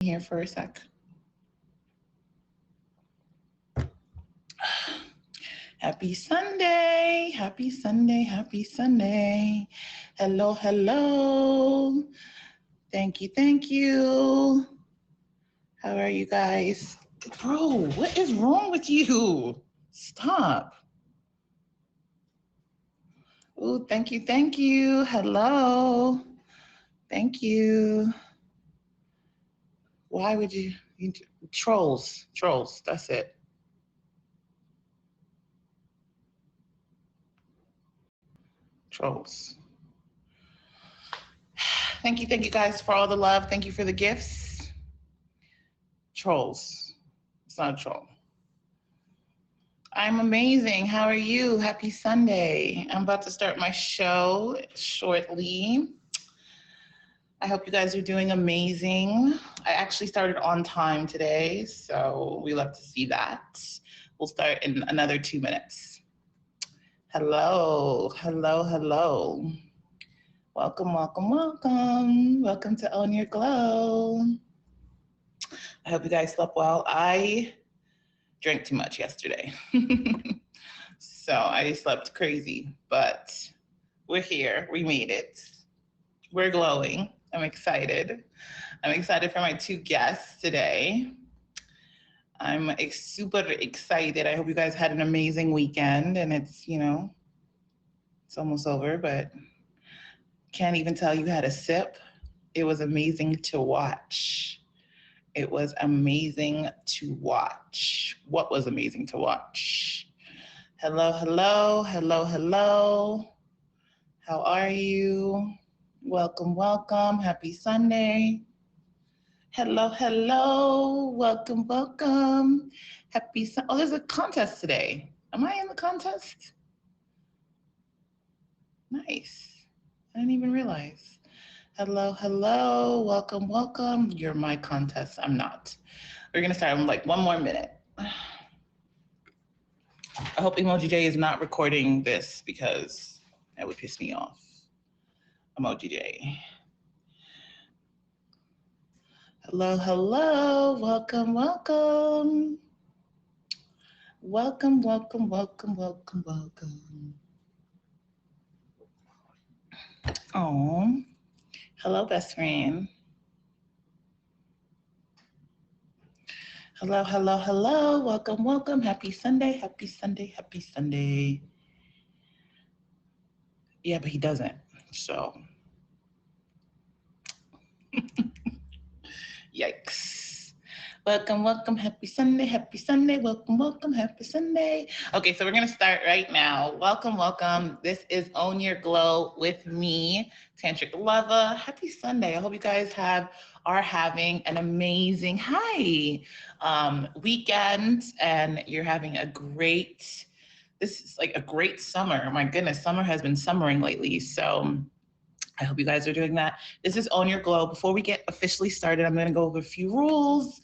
here for a sec. Happy Sunday, happy Sunday, happy Sunday. Hello, hello. Thank you, thank you. How are you guys? Bro, what is wrong with you? Stop. Oh, thank you, thank you. Hello. Thank you. Why would you trolls, that's it. Trolls. Thank you guys for all the love. Thank you for the gifts. Trolls. It's not a troll. I'm amazing. How are you? Happy Sunday. I'm about to start my show shortly. I hope you guys are doing amazing. I actually started on time today, so we love to see that. We'll start in another 2 minutes. Hello, hello, hello. Welcome, welcome, welcome. Welcome to Own Your Glow. I hope you guys slept well. I drank too much yesterday. So I slept crazy, but we're here. We made it. We're glowing. I'm excited. I'm excited for my 2 guests today. I'm super excited. I hope you guys had an amazing weekend, and it's almost over, but can't even tell you had a sip. It was amazing to watch. It was amazing to watch. What was amazing to watch? Hello, hello, hello, hello. How are you? Welcome, welcome. Happy Sunday. Hello, hello. Welcome, welcome. Happy Sunday. Oh, there's a contest today. Am I in the contest? Nice. I didn't even realize. Hello, hello. Welcome, welcome. You're my contest. I'm not. We're going to start in like 1 more minute. I hope Emoji J is not recording this because that would piss me off. Emoji J. Hello, hello. Welcome, welcome. Welcome, welcome, welcome, welcome, welcome. Oh, hello, best friend. Hello, hello, hello. Welcome, welcome. Happy Sunday, happy Sunday, happy Sunday. Yeah, but he doesn't, so. Yikes. Welcome, welcome. Happy Sunday, happy Sunday. Welcome, welcome. Happy Sunday. Okay, so we're going to start right now. Welcome, welcome. This is Own Your Glow with me, Tantric Lover. Happy Sunday. I hope you guys are having an amazing weekend, and you're having this is like a great summer. My goodness, summer has been summering lately. So I hope you guys are doing that. This is Own Your Glow. Before we get officially started, I'm going to go over a few rules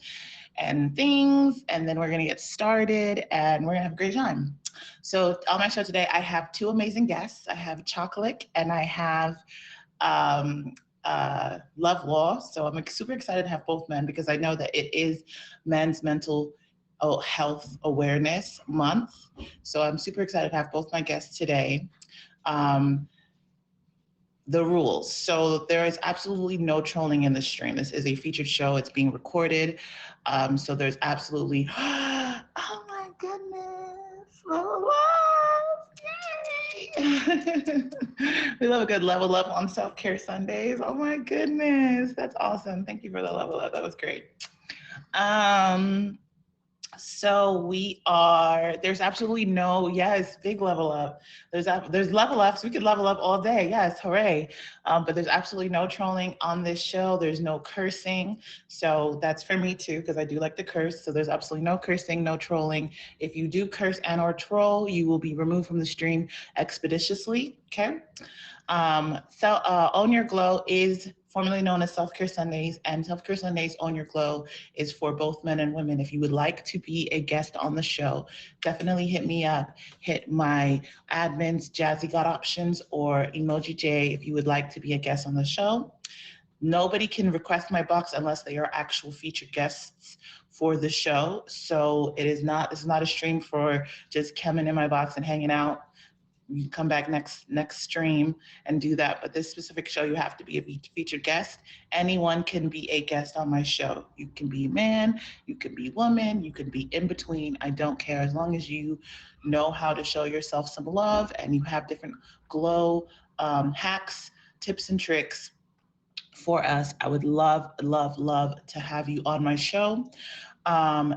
and things, and then we're going to get started, and we're going to have a great time. So on my show today, I have 2 amazing guests. I have Chocolate, and I have Love Law. So I'm super excited to have both men because I know that it is Men's Mental Health Awareness Month. So I'm super excited to have both my guests today. The rules. So there is absolutely no trolling in the stream. This is a featured show. It's being recorded. So there's absolutely, oh my goodness, level up, yay! We love a good level up on Self-Care Sundays. Oh my goodness, that's awesome. Thank you for the level up, that was great. So there's absolutely no, yes, big level up. There's level ups. We could level up all day. Yes, hooray. But there's absolutely no trolling on this show. There's no cursing. So that's for me too, because I do like to curse. So there's absolutely no cursing, no trolling. If you do curse and or troll, you will be removed from the stream expeditiously, okay? Own Your Glow is formerly known as Self-Care Sundays, and Self-Care Sundays Own Your Glow is for both men and women. If you would like to be a guest on the show, definitely hit me up. Hit my admins, Jazzy Got Options, or Emoji J if you would like to be a guest on the show. Nobody can request my box unless they are actual featured guests for the show. So it's not a stream for just coming in my box and hanging out. You come back next stream and do that. But this specific show, you have to be a featured guest. Anyone can be a guest on my show. You can be man, you can be woman, you can be in between. I don't care, as long as you know how to show yourself some love and you have different glow hacks, tips, and tricks for us. I would love, love, love to have you on my show.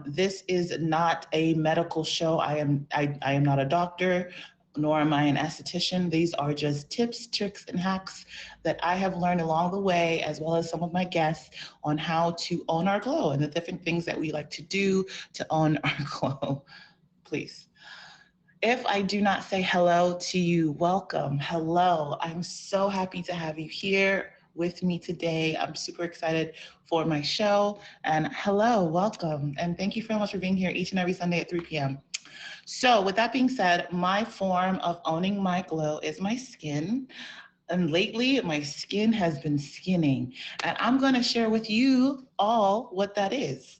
This is not a medical show. I am not a doctor, nor am I an esthetician. These are just tips, tricks, and hacks that I have learned along the way, as well as some of my guests, on how to own our glow and the different things that we like to do to own our glow. Please. If I do not say hello to you, welcome. Hello. I'm so happy to have you here with me today. I'm super excited for my show. And hello, welcome. And thank you so much for being here each and every Sunday at 3 p.m. So with that being said, my form of owning my glow is my skin. And lately, my skin has been skinning. And I'm going to share with you all what that is.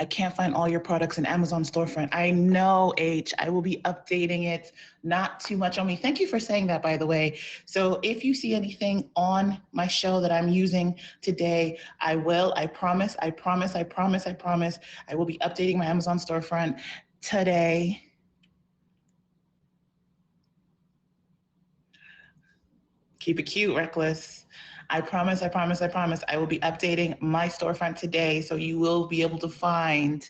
I can't find all your products in Amazon storefront. I know, H. I will be updating it. Not too much on me. Thank you for saying that, by the way. So if you see anything on my show that I'm using today, I will. I promise. I promise. I promise. I promise. I will be updating my Amazon storefront today. Keep it cute, Reckless. I promise, I promise, I promise. I will be updating my storefront today, so you will be able to find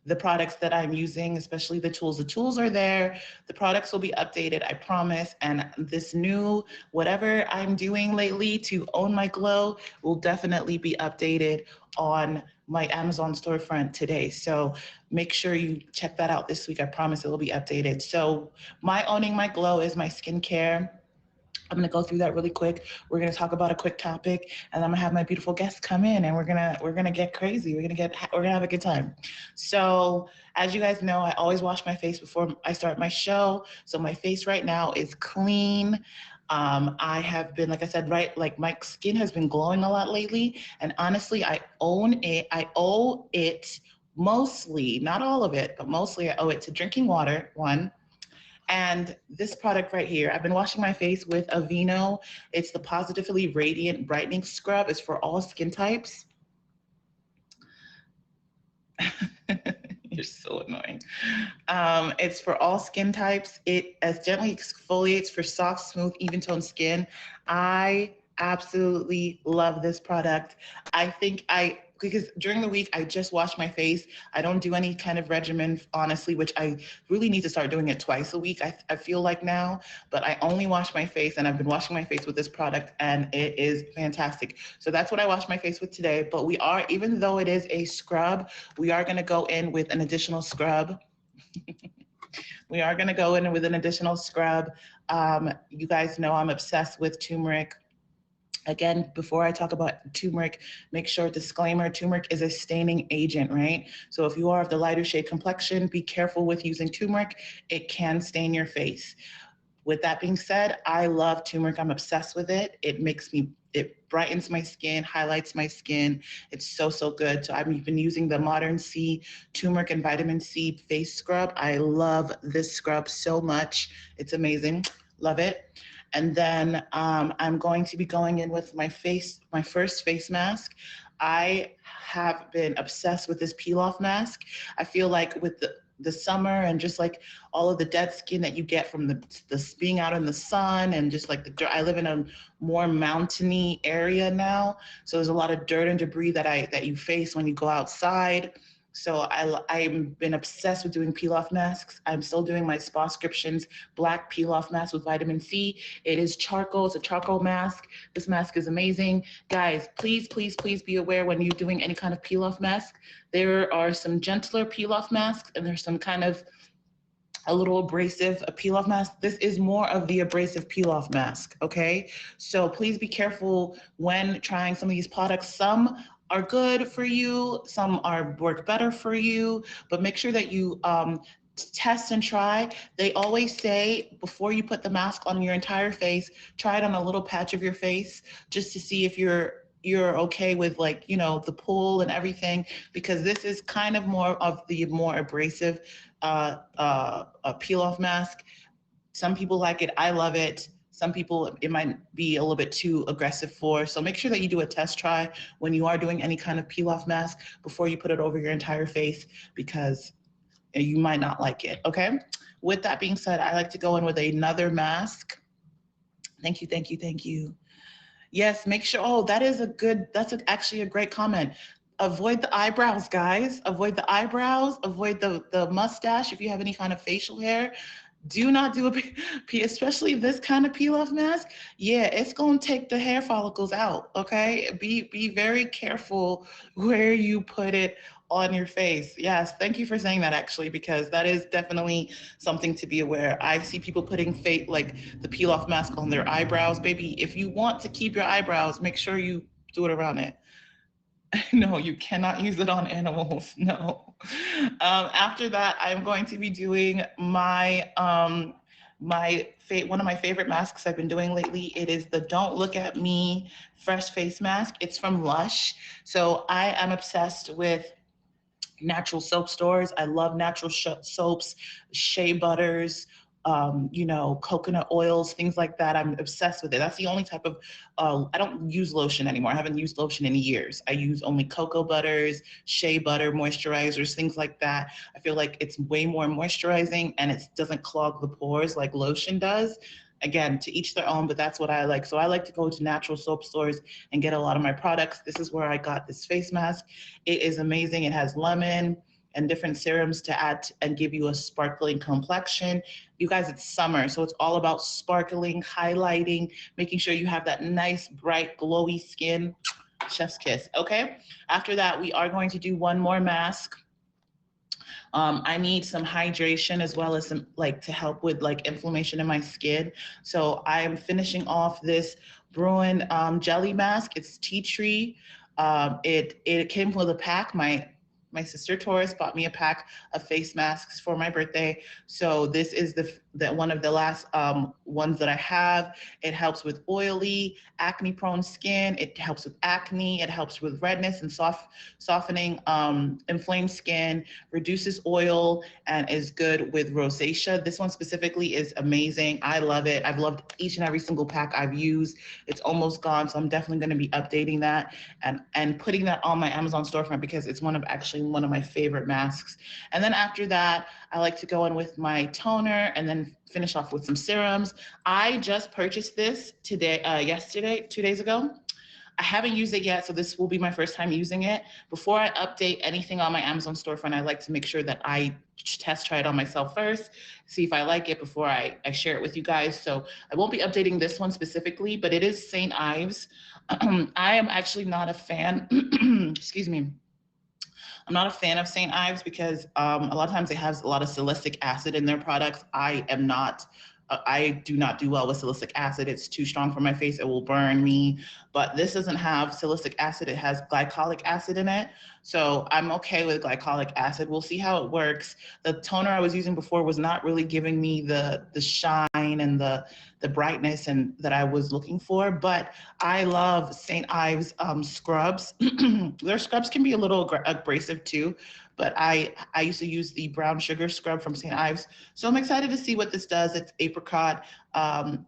the products that I'm using, especially the tools. The tools are there. The products will be updated, I promise. And this new, whatever I'm doing lately to own my glow, will definitely be updated on my Amazon storefront today. So make sure you check that out this week. I promise it will be updated. So my owning my glow is my skincare. I'm gonna go through that really quick. We're gonna talk about a quick topic, and I'm gonna have my beautiful guests come in, and we're gonna get crazy. We're gonna have a good time. So, as you guys know, I always wash my face before I start my show. So my face right now is clean. I have been, like I said, like my skin has been glowing a lot lately, and honestly, I own it. I owe it mostly, not all of it, but mostly I owe it to drinking water, one. And this product right here, I've been washing my face with Aveeno. It's the Positively Radiant Brightening Scrub. It's for all skin types. You're so annoying. It's for all skin types. It as gently exfoliates for soft, smooth, even toned skin. I absolutely love this product. Because during the week, I just wash my face. I don't do any kind of regimen, honestly, which I really need to start doing it twice a week, I feel like now, but I only wash my face, and I've been washing my face with this product, and it is fantastic. So that's what I wash my face with today, but even though it is a scrub, we are gonna go in with an additional scrub. We are gonna go in with an additional scrub. You guys know I'm obsessed with turmeric. Again, before I talk about turmeric, make sure, disclaimer, turmeric is a staining agent, right? So if you are of the lighter shade complexion, be careful with using turmeric. It can stain your face. With that being said, I love turmeric. I'm obsessed with it. It brightens my skin, highlights my skin. It's so, so good. So I've been using the Modern C turmeric and vitamin C face scrub. I love this scrub so much. It's amazing. Love it. And then I'm going to be going in with my first face mask. I have been obsessed with this peel-off mask. I feel like with the summer and just like all of the dead skin that you get from the being out in the sun, and just like I live in a more mountainy area now, so there's a lot of dirt and debris that you face when you go outside. So I've been obsessed with doing peel-off masks. I'm still doing my Spascriptions black peel-off mask with vitamin C. It is charcoal. It's a charcoal mask. This mask is amazing. Guys, please, please, please be aware when you're doing any kind of peel-off mask. There are some gentler peel-off masks, and there's some kind of a little abrasive peel-off mask. This is more of the abrasive peel-off mask, okay? So please be careful when trying some of these products. Some are good for you, some work better for you, but make sure that you test and try. They always say before you put the mask on your entire face, try it on a little patch of your face just to see if you're okay with, like, you know, the pull and everything, because this is kind of more of the more abrasive peel off mask. Some people like it. I love it. Some people it might be a little bit too aggressive for. So make sure that you do a test try when you are doing any kind of peel off mask before you put it over your entire face, because you might not like it. Okay. With that being said, I like to go in with another mask. Thank you, thank you, thank you. Yes, make sure. Oh, that is a good, actually a great comment. Avoid the eyebrows, guys. Avoid the eyebrows, avoid the mustache if you have any kind of facial hair. Do not do especially this kind of peel off mask. Yeah, it's gonna take the hair follicles out. Okay, be very careful where you put it on your face. Yes, thank you for saying that, actually, because that is definitely something to be aware. I see people putting like the peel off mask on their eyebrows. Baby, if you want to keep your eyebrows, make sure you do it around it. No, you cannot use it on animals. No. After that, I'm going to be doing my one of my favorite masks I've been doing lately. It is the Don't Look at Me Fresh Face Mask. It's from Lush. So I am obsessed with natural soap stores. I love natural soaps, shea butters, you know, coconut oils, things like that. I'm obsessed with it. That's the only type of, I don't use lotion anymore. I haven't used lotion in years. I use only cocoa butters, shea butter, moisturizers, things like that. I feel like it's way more moisturizing and it doesn't clog the pores like lotion does. Again, to each their own, but that's what I like. So I like to go to natural soap stores and get a lot of my products. This is where I got this face mask. It is amazing. It has lemon and different serums to add and give you a sparkling complexion. You guys, it's summer, so it's all about sparkling, highlighting, making sure you have that nice, bright, glowy skin. Chef's kiss, okay? After that, we are going to do one more mask. I need some hydration as well as some, like, to help with like inflammation in my skin. So I am finishing off this Bruin jelly mask. It's tea tree. It came with a pack. My sister Taurus bought me a pack of face masks for my birthday. So this is the one of the last ones that I have. It helps with oily, acne-prone skin. It helps with acne. It helps with redness and softening inflamed skin, reduces oil, and is good with rosacea. This one specifically is amazing. I love it. I've loved each and every single pack I've used. It's almost gone, so I'm definitely going to be updating that and putting that on my Amazon storefront because it's one of my favorite masks. And then after that, I like to go in with my toner and then finish off with some serums. I just purchased this yesterday, 2 days ago. I haven't used it yet, so this will be my first time using it. Before I update anything on my Amazon storefront, I like to make sure that I test try it on myself first, see if I like it before I share it with you guys. So I won't be updating this one specifically, but it is St. Ives. I am actually not a fan, excuse me. I'm not a fan of St. Ives because a lot of times they have a lot of salicylic acid in their products. I do not do well with salicylic acid. It's too strong for my face. It will burn me. But this doesn't have salicylic acid. It has glycolic acid in it. So I'm okay with glycolic acid. We'll see how it works. The toner I was using before was not really giving me the shine and the brightness and that I was looking for. But I love St. Ives scrubs. Their scrubs can be a little abrasive too. But I used to use the brown sugar scrub from St. Ives. So I'm excited to see what this does. It's apricot.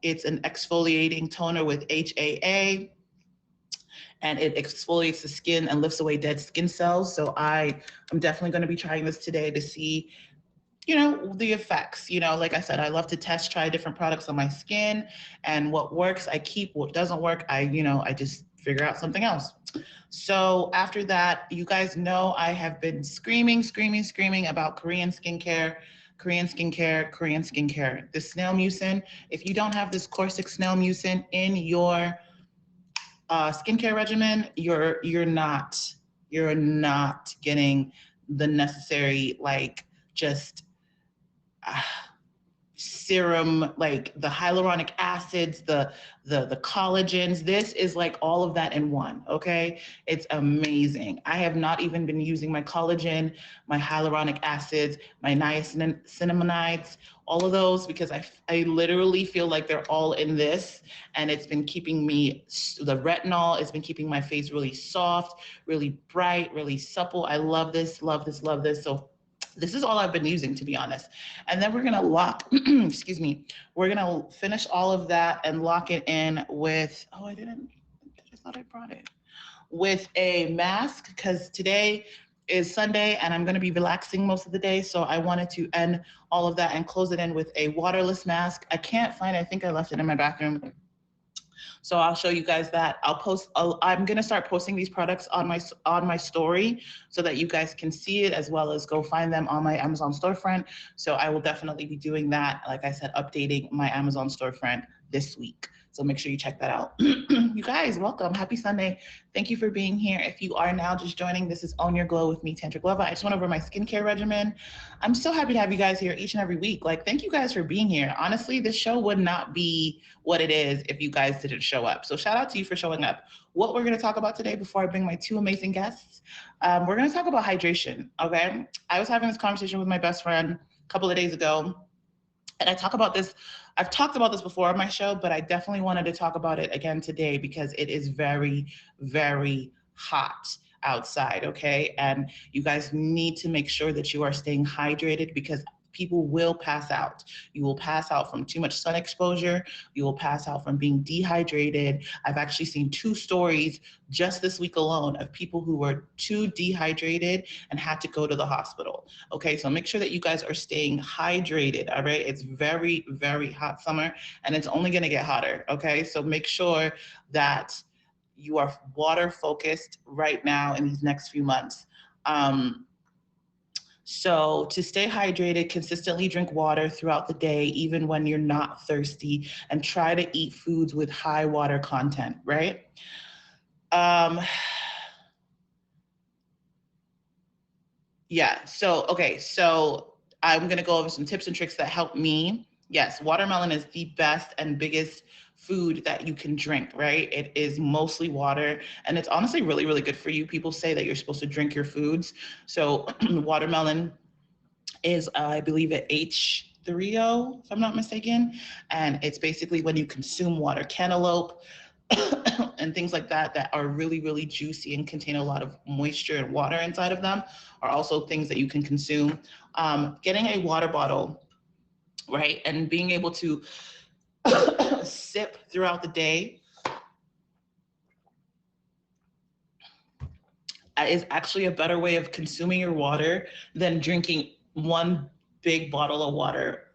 It's an exfoliating toner with HAA. And it exfoliates the skin and lifts away dead skin cells. So I'm definitely going to be trying this today to see, you know, the effects. You know, like I said, I love to try different products on my skin, and what works, I keep. What doesn't work, I just figure out something else. So after that, you guys know I have been screaming about Korean skincare. The snail mucin. If you don't have this Corsic snail mucin in your skincare regimen, you're not getting the necessary, like, just serum, like the hyaluronic acids, the collagens. This is like all of that in one, okay? It's amazing. I have not even been using my collagen, my hyaluronic acids, my niacinamides, all of those, because I literally feel like they're all in this, and it's been keeping me, the retinol, it's been keeping my face really soft, really bright, really supple. I love this, love this, love this. So this is all I've been using, to be honest. And then we're gonna lock, excuse me, we're gonna finish all of that and lock it in with, oh, I thought I brought it, with a mask, because today is Sunday and I'm gonna be relaxing most of the day. So I wanted to end all of that and close it in with a waterless mask. I can't find it, I think I left it in my bathroom. So I'll show you guys that. I'm gonna start posting these products on my story so that you guys can see it, as well as go find them on my Amazon storefront. So I will definitely be doing that. Like I said, updating my Amazon storefront this week. So make sure you check that out. You guys, welcome. Happy Sunday. Thank you for being here. If you are now just joining, this is Own Your Glow with me, Tantric Lova. I just went over my skincare regimen. I'm so happy to have you guys here each and every week. Like, thank you guys for being here. Honestly, this show would not be what it is if you guys didn't show up. So shout out to you for showing up. What we're going to talk about today, before I bring my two amazing guests, we're going to talk about hydration, okay? I was having this conversation with my best friend a couple of days ago, and I've talked about this before on my show, but I definitely wanted to talk about it again today because it is very, very hot outside, okay? And you guys need to make sure that you are staying hydrated, because people will pass out. You will pass out from too much sun exposure. You will pass out from being dehydrated. I've actually seen 2 stories just this week alone of people who were too dehydrated and had to go to the hospital. Okay, so make sure that you guys are staying hydrated, all right? It's very, very hot summer, and it's only gonna get hotter, okay? So make sure that you are water focused right now in these next few months. So to stay hydrated, consistently drink water throughout the day, even when you're not thirsty, and try to eat foods with high water content, right? Yeah, so I'm gonna go over some tips and tricks that help me. Yes, watermelon is the best and biggest food that you can drink, right? It is mostly water, and it's honestly really, really good for you. People say that you're supposed to drink your foods. So watermelon is, I believe, at H3O, if I'm not mistaken. And it's basically when you consume water. Cantaloupe and things like that that are really, really juicy and contain a lot of moisture and water inside of them are also things that you can consume. Getting a water bottle, right, and being able to sip throughout the day is actually a better way of consuming your water than drinking one big bottle of water.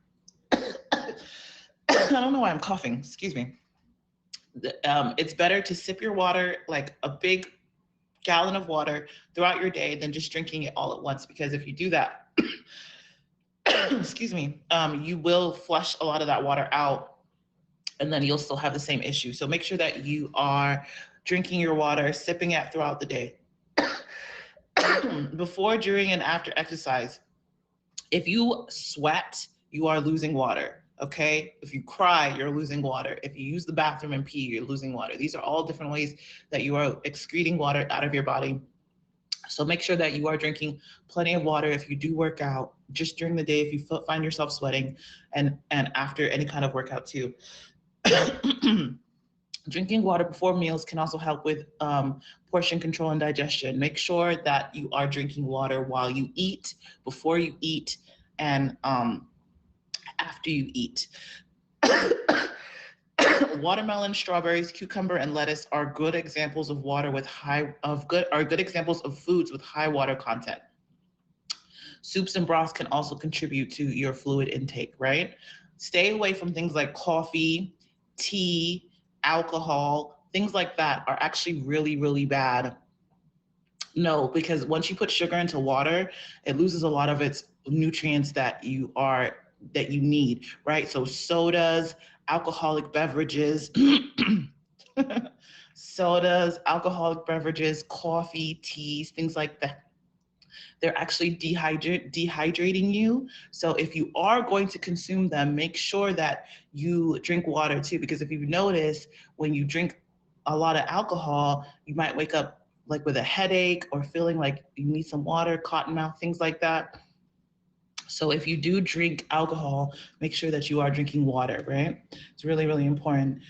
I don't know why I'm coughing, excuse me. It's better to sip your water, like a big gallon of water throughout your day, than just drinking it all at once. Because if you do that, excuse me, you will flush a lot of that water out, and then you'll still have the same issue. So make sure that you are drinking your water, sipping it throughout the day. Before, during, and after exercise. If you sweat, you are losing water, okay? If you cry, you're losing water. If you use the bathroom and pee, you're losing water. These are all different ways that you are excreting water out of your body. So make sure that you are drinking plenty of water if you do work out, just during the day if you find yourself sweating, and after any kind of workout too. Drinking water before meals can also help with portion control and digestion. Make sure that you are drinking water while you eat, before you eat, and after you eat. Watermelon, strawberries, cucumber, and lettuce are good examples of good examples of foods with high water content. Soups and broths can also contribute to your fluid intake, right? Stay away from things like coffee, tea, alcohol. Things like that are actually really, really bad. No, because once you put sugar into water, it loses a lot of its nutrients that you need, right? So sodas, alcoholic beverages, sodas, alcoholic beverages, coffee, teas, things like that. they're actually dehydrating you. So if you are going to consume them, make sure that you drink water too, because if you notice, when you drink a lot of alcohol, you might wake up like with a headache or feeling like you need some water, cotton mouth, things like that. So if you do drink alcohol, make sure that you are drinking water, right? It's really, really important.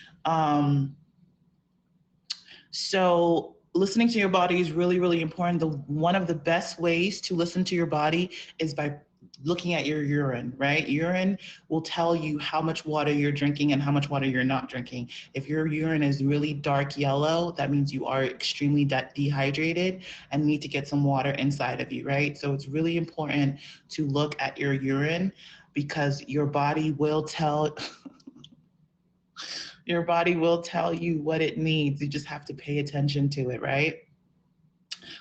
So listening to your body is really, really important. One of the best ways to listen to your body is by looking at your urine, right? Urine will tell you how much water you're drinking and how much water you're not drinking. If your urine is really dark yellow, that means you are extremely dehydrated and need to get some water inside of you, right? So it's really important to look at your urine because your body will tell your body will tell you what it needs. You just have to pay attention to it, right?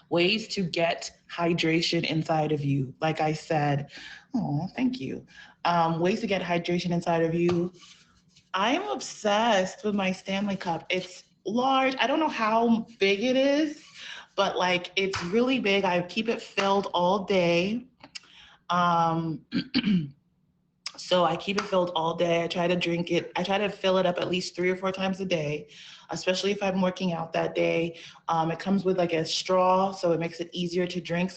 Ways to get hydration inside of you. Like I said, oh, thank you. Ways to get hydration inside of you. I'm obsessed with my Stanley Cup. It's large. I don't know how big it is, but like it's really big. I keep it filled all day. Um, So I keep it filled all day. I try to drink it. I try to fill it up at least 3 or 4 times a day, especially if I'm working out that day. It comes with like a straw, so it makes it easier to drink.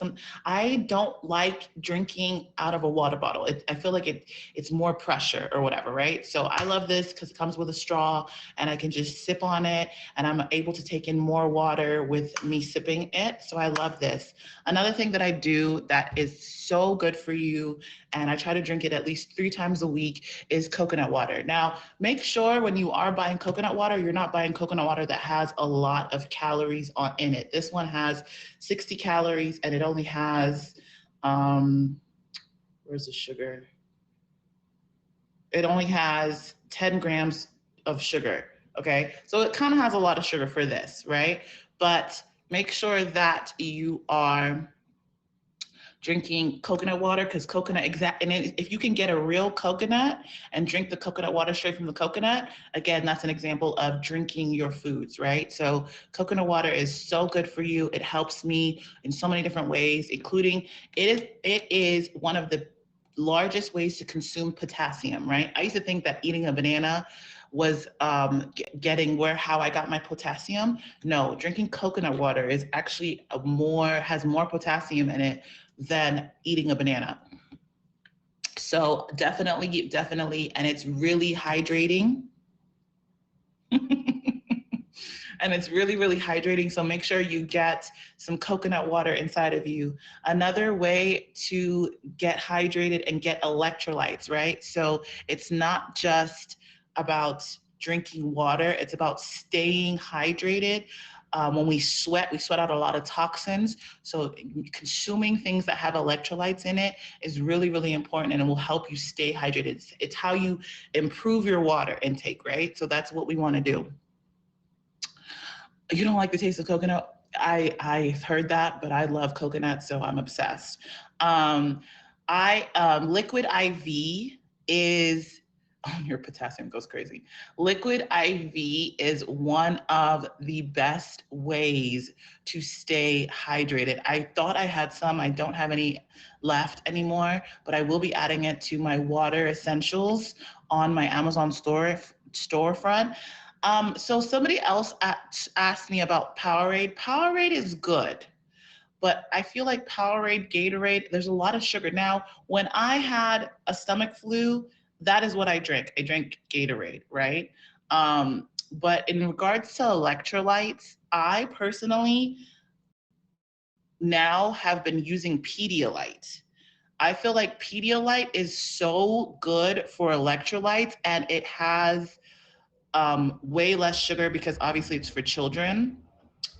I don't like drinking out of a water bottle. I feel like it's more pressure or whatever, right? So I love this because it comes with a straw and I can just sip on it and I'm able to take in more water with me sipping it. So I love this. Another thing that I do that is so good for you, and I try to drink it at least 3 times a week, is coconut water. Now, make sure when you are buying coconut water, you're not buying coconut water that has a lot of calories in it. This one has 60 calories and it only has, where's the sugar? It only has 10 grams of sugar, okay? So it kind of has a lot of sugar for this, right? But make sure that you are drinking coconut water, because and if you can get a real coconut and drink the coconut water straight from the coconut, again, that's an example of drinking your foods, right? So coconut water is so good for you. It helps me in so many different ways, including it is one of the largest ways to consume potassium, right? I used to think that eating a banana was getting how I got my potassium. No, drinking coconut water is actually has more potassium in it than eating a banana. So definitely, and it's really hydrating. And it's really, really hydrating. So make sure you get some coconut water inside of you. Another way to get hydrated and get electrolytes, right? So it's not just about drinking water, it's about staying hydrated. When we sweat out a lot of toxins. So consuming things that have electrolytes in it is really, really important, and it will help you stay hydrated. It's how you improve your water intake, right? So that's what we want to do. You don't like the taste of coconut? I've heard that, but I love coconut, so I'm obsessed. Liquid IV is, oh, your potassium goes crazy. Liquid IV is one of the best ways to stay hydrated. I thought I had some. I don't have any left anymore, but I will be adding it to my water essentials on my Amazon storefront. So somebody else asked me about Powerade. Powerade is good, but I feel like Powerade, Gatorade, there's a lot of sugar. Now, when I had a stomach flu, that is what I drank. I drank Gatorade, right? But in regards to electrolytes, I personally now have been using Pedialyte. I feel like Pedialyte is so good for electrolytes, and it has way less sugar because obviously it's for children.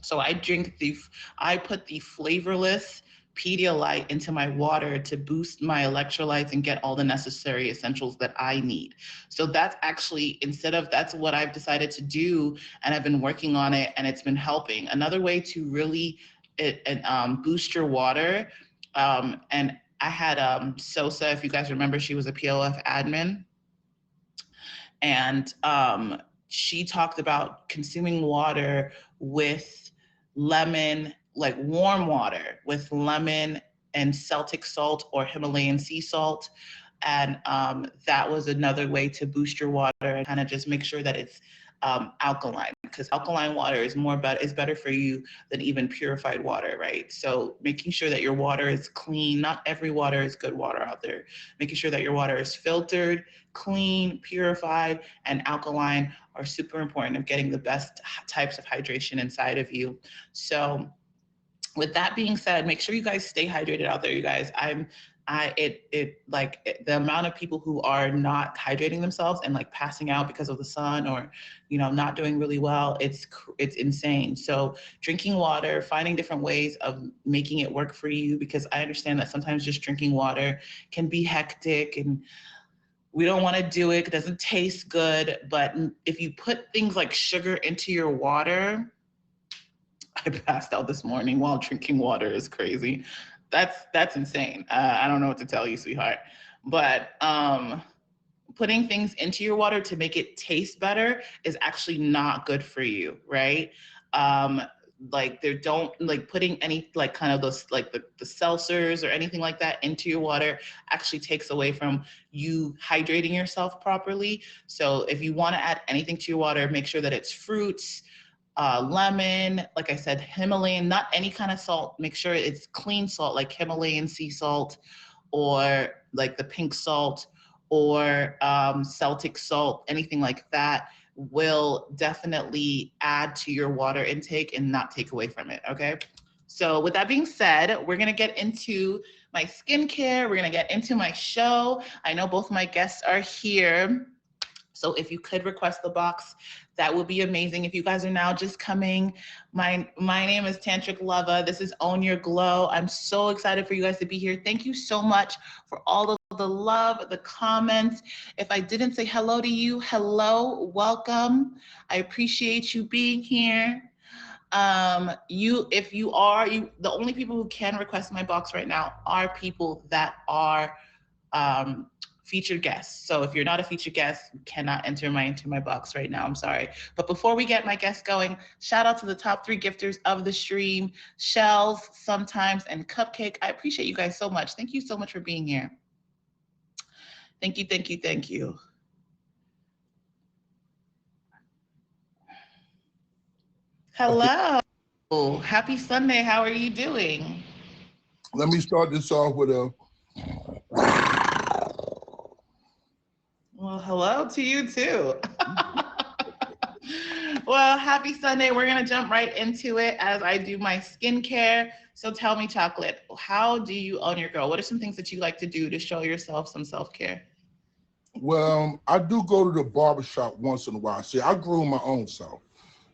So I put the flavorless Pedialyte into my water to boost my electrolytes and get all the necessary essentials that I need. So that's actually, that's what I've decided to do, and I've been working on it, and it's been helping. Another way to really boost your water, and I had Sosa, if you guys remember, she was a POF admin. And she talked about consuming water with lemon, like warm water with lemon and Celtic salt or Himalayan sea salt. And that was another way to boost your water and kind of just make sure that it's alkaline, because alkaline water is better for you than even purified water, right? So making sure that your water is clean. Not every water is good water out there. Making sure that your water is filtered, clean, purified, and alkaline are super important of getting the best types of hydration inside of you. So with that being said, make sure you guys stay hydrated out there, you guys. The amount of people who are not hydrating themselves and like passing out because of the sun, or, you know, not doing really well, it's insane. So drinking water, finding different ways of making it work for you, because I understand that sometimes just drinking water can be hectic and we don't want to do it. It doesn't taste good. But if you put things like sugar into your water, I passed out this morning while drinking water. Is crazy. That's insane. I don't know what to tell you, sweetheart. But putting things into your water to make it taste better is actually not good for you, right? Like putting any like kind of those like the seltzers or anything like that into your water actually takes away from you hydrating yourself properly. So if you want to add anything to your water, make sure that it's fruits, lemon, like I said, Himalayan, not any kind of salt. Make sure it's clean salt, like Himalayan sea salt, or like the pink salt, or Celtic salt, anything like that will definitely add to your water intake and not take away from it, okay? So with that being said, we're gonna get into my skincare, we're gonna get into my show. I know both my guests are here, so if you could request the box, that would be amazing. If you guys are now just coming, my name is Tantric Lava. This is Own Your Glow. I'm so excited for you guys to be here. Thank you so much for all of the love, the comments. If I didn't say hello to you, hello, welcome. I appreciate you being here. The only people who can request my box right now are people that are featured guests. So if you're not a featured guest, you cannot enter into my box right now. I'm sorry. But before we get my guests going, shout out to the top 3 gifters of the stream, Shells, Sometimes, and Cupcake. I appreciate you guys so much. Thank you so much for being here. Thank you, thank you, thank you. Hello. Happy Sunday. How are you doing? Let me start this off with a... Well, hello to you too. Well, happy Sunday. We're going to jump right into it as I do my skincare. So tell me, Chocolate, how do you own your girl? What are some things that you like to do to show yourself some self-care? Well, I do go to the barbershop once in a while. See, I groom my own self.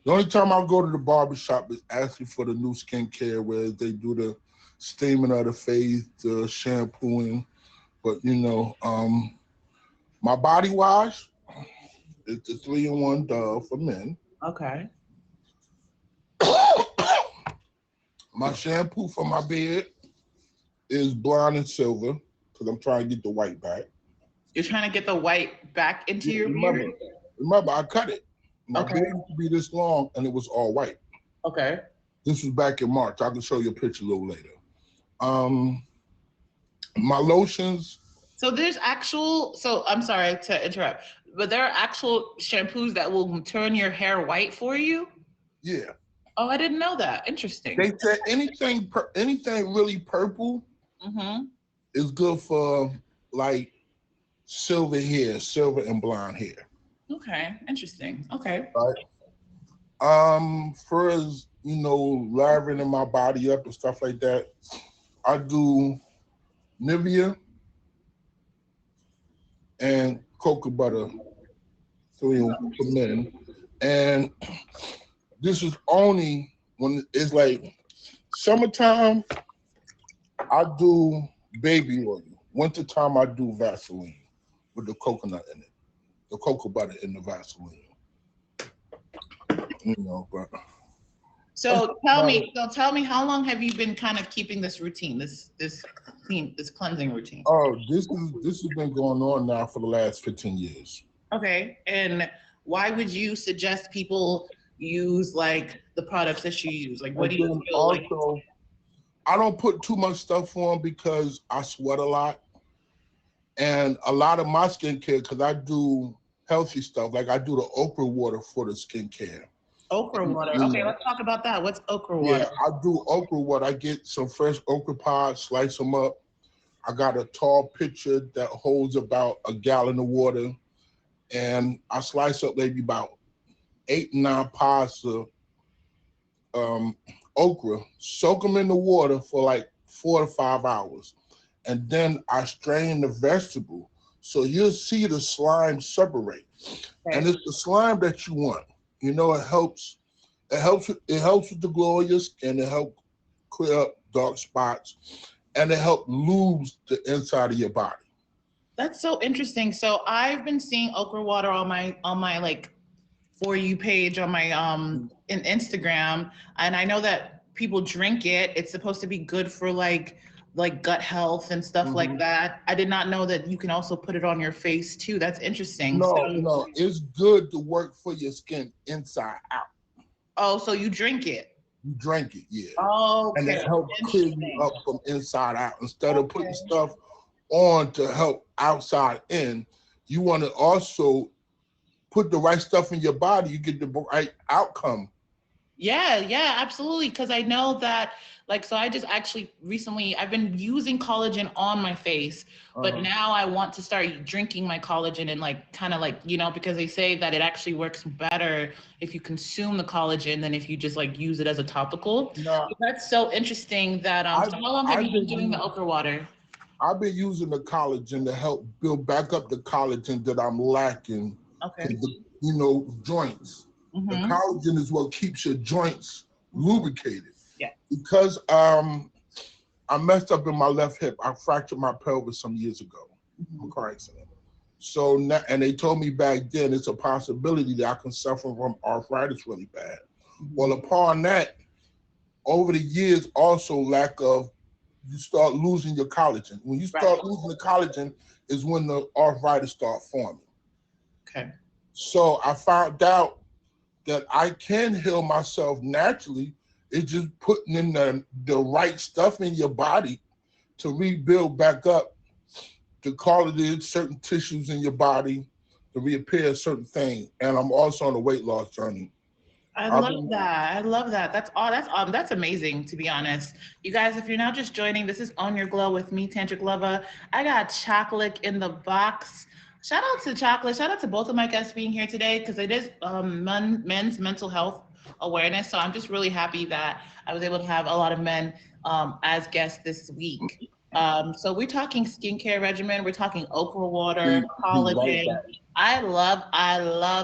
The only time I go to the barbershop is asking for the new skincare, where they do the steaming of the face, the shampooing. But, you know, my body wash is the 3-in-1 Dove for men. Okay. My shampoo for my beard is blonde and silver, because I'm trying to get the white back. You're trying to get the white back into your beard? Remember, I cut it. My Okay. beard used to be this long, and it was all white. Okay. This was back in March. I can show you a picture a little later. My lotions. So I'm sorry to interrupt, but there are actual shampoos that will turn your hair white for you? Yeah. Oh, I didn't know that. Interesting. They said anything really purple is good for like silver hair, silver and blonde hair. Okay, interesting. Okay. Right. For as you know, livening my body up and stuff like that, I do Nivea and cocoa butter for men. And this is only when it's like summertime, I do baby oil. Wintertime, I do Vaseline with the coconut in it, the cocoa butter in the Vaseline. You know, but So tell me, how long have you been kind of keeping this routine, this cleansing routine? Oh, this has been going on now for the last 15 years. Okay, and why would you suggest people use like the products that you use? Like, what do you feel also, like? I don't put too much stuff on because I sweat a lot. And a lot of my skincare, because I do healthy stuff, like I do the okra water for the skincare. Okra water. You Okay, know, let's talk about that. What's okra yeah, water? I do okra water. I get some fresh okra pods, slice them up. I got a tall pitcher that holds about a gallon of water, and I slice up maybe about 8, 9 pods of okra, soak them in the water for like 4 to 5 hours. And then I strain the vegetable. So you'll see the slime separate. Okay. And it's the slime that you want. You know, it helps with the glow of your skin, it helps clear up dark spots, and it helps lube the inside of your body. That's so interesting. So I've been seeing okra water on my like For You page on my in Instagram, and I know that people drink it. It's supposed to be good for like gut health and stuff like that. I did not know that you can also put it on your face too. That's interesting. No, So, no, it's good to work for your skin inside out. oh, so you drink it? You drink it, yeah. And Okay, it helps clear you interesting. up from inside out. Instead of putting Okay. stuff on to help outside in, you want to also put the right stuff in your body, you get the right outcome. Yeah, absolutely. Because I know that, like, so I just actually recently, I've been using collagen on my face, but now I want to start drinking my collagen and, like, kind of like, because they say that it actually works better if you consume the collagen than if you just like use it as a topical. Now, That's so interesting that, I've, so how long have I've you been been doing the using, okra water? I've been using the collagen to help build back up the collagen that I'm lacking to Okay. the, joints. The Mm-hmm. collagen is what keeps your joints lubricated. Yeah. Because I messed up in my left hip. I fractured my pelvis some years ago. Mm-hmm. A car accident. So now, and they told me back then it's a possibility that I can suffer from arthritis really bad. Mm-hmm. Well, upon that, over the years, also lack of, you start losing your collagen. When you start losing the collagen is when the arthritis start forming. Okay. So I found out that I can heal myself naturally. It's just putting in the right stuff in your body to rebuild back up, to call it in certain tissues in your body, to repair certain things. And I'm also on a weight loss journey. I love that. I love that. That's amazing, to be honest. You guys, if you're now just joining, this is On Your Glow with me, Tantric Lover. I got chocolate in the box. Shout out to chocolate. Shout out to both of my guests being here today because it is men's mental health awareness. So I'm just really happy that I was able to have a lot of men as guests this week. So we're talking skincare regimen. We're talking okra water, collagen. I love all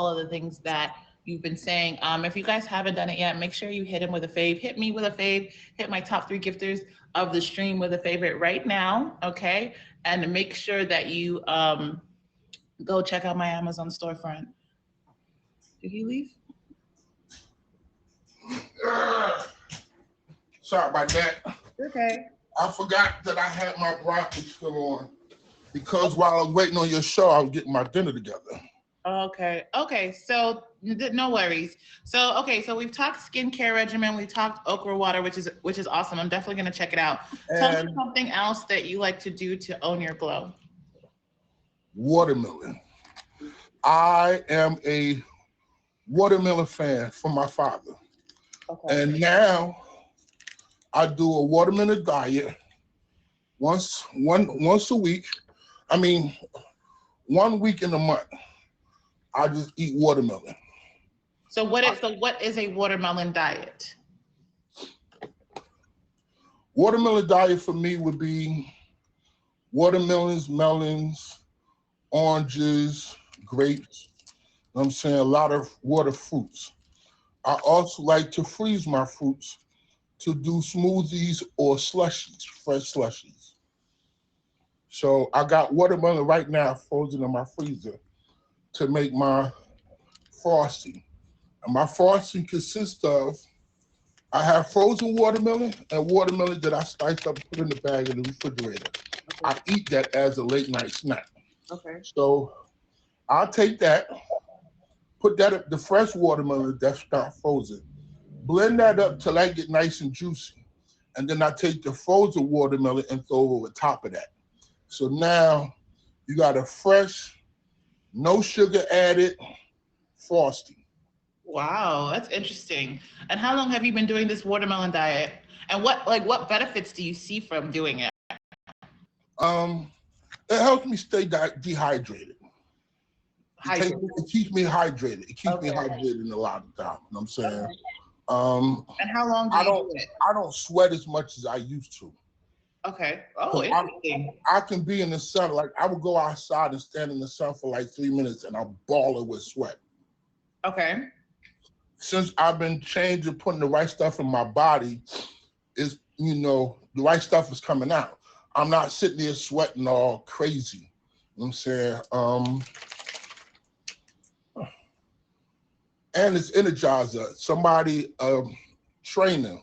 of the things that you've been saying. If you guys haven't done it yet, make sure you hit him with a fave. Hit me with a fave. Hit my top 3 gifters of the stream with a favorite right now, okay? And make sure that you go check out my Amazon storefront. Did he leave? Sorry about that. Okay. I forgot that I had my broccoli still on because while I was waiting on your show, I was getting my dinner together. Okay. So no worries. So we've talked skincare regimen. We talked okra water, which is awesome. I'm definitely gonna check it out. Tell me something else that you like to do to own your glow. Watermelon. I am a watermelon fan from my father. Okay. And now I do a watermelon diet once a week. I mean, 1 week in a month. I just eat watermelon. So what is a watermelon diet? Watermelon diet for me would be watermelons, melons, oranges, grapes. You know what I'm saying? A lot of water fruits. I also like to freeze my fruits to do smoothies or slushies, fresh slushies. So I got watermelon right now frozen in my freezer to make my frosting. And my frosting consists of, I have frozen watermelon and watermelon that I sliced up and put in the bag in the refrigerator. Okay. I eat that as a late night snack. Okay. So I'll take that, put that, the fresh watermelon that's not frozen, blend that up till that get nice and juicy. And then I take the frozen watermelon and throw it over top of that. So now you got a fresh, no sugar added Frosty. Wow, that's interesting. And how long have you been doing this watermelon diet? And what benefits do you see from doing it? Um, it helps me stay dehydrated. It keeps me hydrated. It keeps me hydrated a lot of time. You know what I'm saying? And how long do you do it? I don't sweat as much as I used to. Okay. Oh, interesting. I can be in the sun. Like I would go outside and stand in the sun for like 3 minutes and I'm balling with sweat. Okay. Since I've been changing, putting the right stuff in my body, is the right stuff is coming out. I'm not sitting there sweating all crazy. You know what I'm saying? And it's Energizer. Somebody, trainer,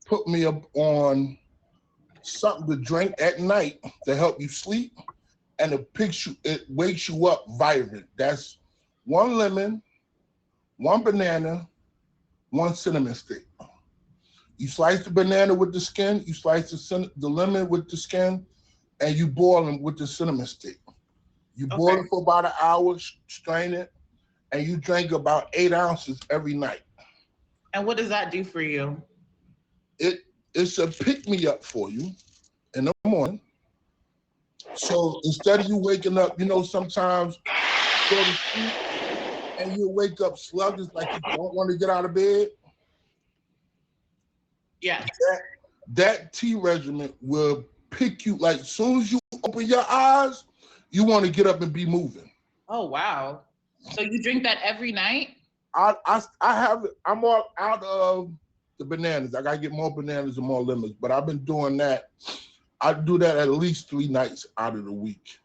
put me up on something to drink at night to help you sleep, and it wakes you up vibrant. That's 1 lemon, 1 banana, 1 cinnamon stick. You slice the banana with the skin, you slice the lemon with the skin, and you boil them with the cinnamon stick. You boil it for about an hour, strain it, and you drink about 8 ounces every night. And what does that do for you? It's a pick-me-up for you in the morning. So instead of you waking up, sometimes you go to sleep and you wake up sluggish, like you don't want to get out of bed. Yeah. That tea regimen will pick you, like as soon as you open your eyes, you want to get up and be moving. Oh, wow. So you drink that every night? I'm all out of the bananas. I gotta get more bananas and more lemons, but I've been doing that. I do that at least 3 nights out of the week.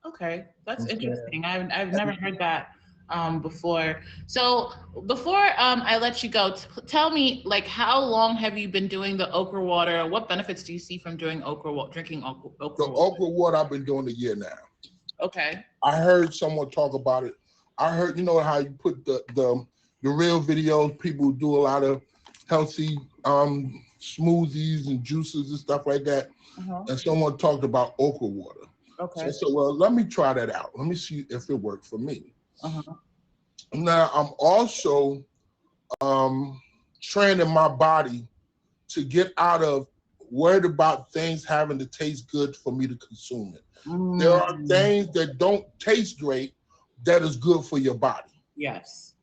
Okay, that's interesting. I've never heard that before. So before I let you go, tell me, like, how long have you been doing the okra water? What benefits do you see from doing drinking okra water? The okra water I've been doing a year now. Okay. I heard someone talk about it. I heard, how you put the real videos, people do a lot of healthy smoothies and juices and stuff like that. And someone talked about okra water. Okay. So I said, well, let me try that out. Let me see if it works for me. Now, I'm also training my body to get out of worried about things having to taste good for me to consume it. There are things that don't taste great that is good for your body. Yes.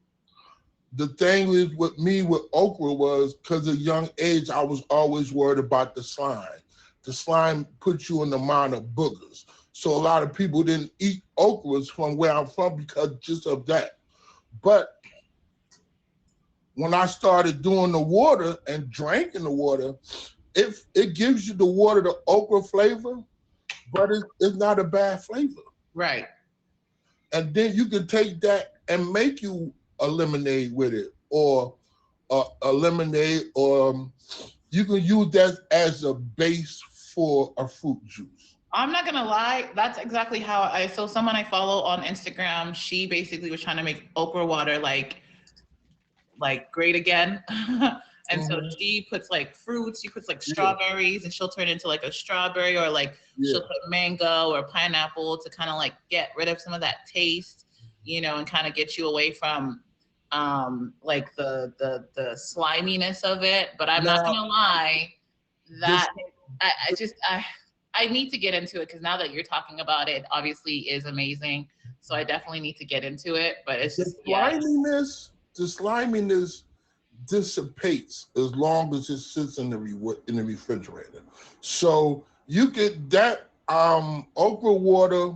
The thing is with me with okra was because at a young age, I was always worried about the slime. The slime puts you in the mind of boogers. So a lot of people didn't eat okras from where I'm from because just of that. But when I started doing the water and drinking the water, it gives you the water, the okra flavor, but it's not a bad flavor. Right. And then you can take that and make you a lemonade with it, or a lemonade, or you can use that as a base for a fruit juice. I'm not gonna lie, that's exactly how so someone I follow on Instagram, she basically was trying to make okra water like great again. And so she puts like fruits, she puts like strawberries, and she'll turn into like a strawberry, or like she'll put mango or pineapple to kind of like get rid of some of that taste, and kind of get you away from like the sliminess of it. But I'm not gonna lie, that I need to get into it, because now that you're talking about it, obviously is amazing. So I definitely need to get into it. But it's just the sliminess dissipates as long as it sits in the refrigerator. So you get that okra water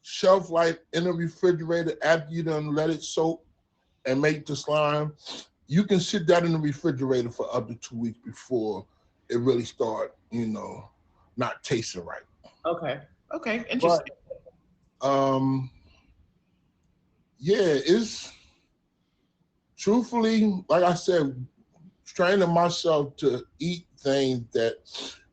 shelf life in the refrigerator after you done let it soak and make the slime. You can sit that in the refrigerator for up to 2 weeks before it really start, not tasting right. Okay. Interesting. But, it's truthfully, like I said, training myself to eat things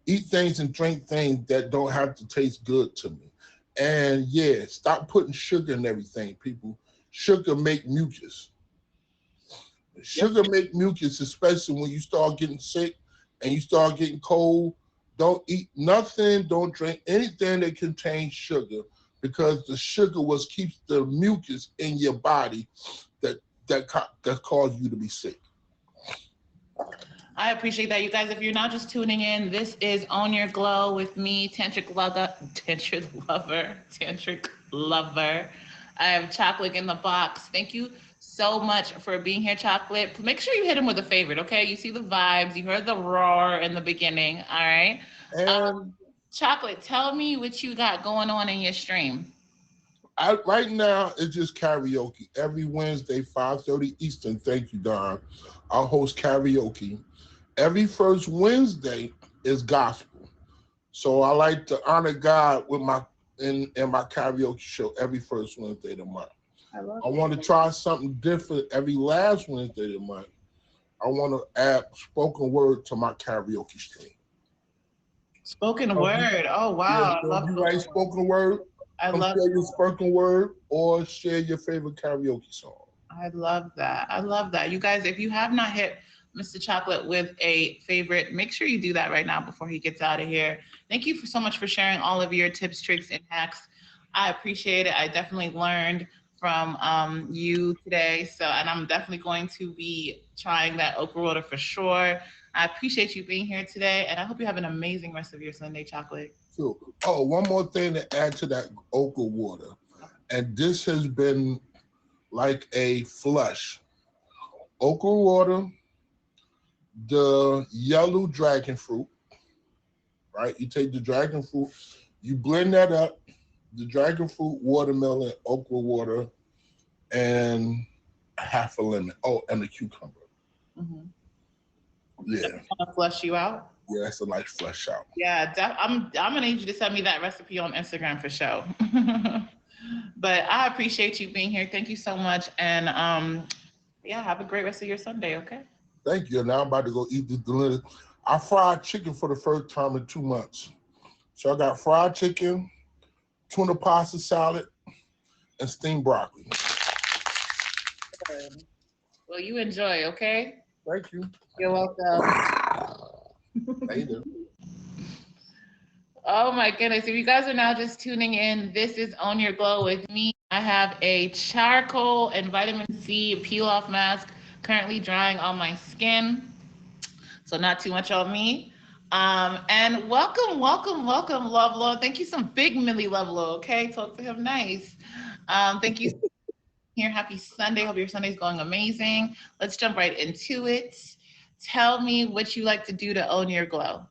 and drink things that don't have to taste good to me. And stop putting sugar in everything, people. Sugar make mucus. Sugar make mucus, especially when you start getting sick and you start getting cold. Don't eat nothing, don't drink anything that contains sugar, because the sugar was keeps the mucus in your body that cause you to be sick. I appreciate that, you guys. If you're not just tuning in, this is Own Your Glow with me, Tantric Lover. I have Chocolate in the box. Thank you so much for being here, Chocolate. Make sure you hit him with a favorite, okay? You see the vibes. You heard the roar in the beginning, all right? And Chocolate, tell me what you got going on in your stream. right now, it's just karaoke. Every Wednesday, 5:30 Eastern. Thank you, Don. I'll host karaoke. Every first Wednesday is gospel. So I like to honor God with my in my karaoke show every first Wednesday of the month. I love I want to try something different every last Wednesday of the month. I want to add spoken word to my karaoke stream. Spoken word. Oh, wow. Yeah, I so love you write spoken word, I come love share your spoken word or share your favorite karaoke song. I love that. I love that. You guys, if you have not hit Mr. Chocolate with a favorite, make sure you do that right now before he gets out of here. Thank you so much for sharing all of your tips, tricks, and hacks. I appreciate it. I definitely learned from you today. So, and I'm definitely going to be trying that okra water for sure. I appreciate you being here today, and I hope you have an amazing rest of your Sunday, Chocolate. So, oh, one more thing to add to that okra water, and this has been like a flush. Okra water, the yellow dragon fruit, right? You take the dragon fruit, you blend that up, the dragon fruit, watermelon, okra water, and half a lemon. Oh, and a cucumber. Mm-hmm. Yeah. Want to flush you out? Yeah, that's a nice flush out. Yeah, I'm gonna need you to send me that recipe on Instagram for sure. But I appreciate you being here. Thank you so much, and yeah, have a great rest of your Sunday. Okay. Thank you. Now I'm about to go eat this delicious. I fried chicken for the first time in 2 months. So I got fried chicken, tuna pasta salad, and steamed broccoli. Well, you enjoy. Okay. Thank you. You're welcome. Later. Oh my goodness. If you guys are now just tuning in, this is Own Your Glow with me. I have a charcoal and vitamin C peel off mask currently drying on my skin. So not too much on me. And welcome, Love Low. Thank you some big Millie Love Low, okay? Talk to him nice. Thank you here. Happy Sunday. Hope your Sunday's going amazing. Let's jump right into it. Tell me what you like to do to own your glow.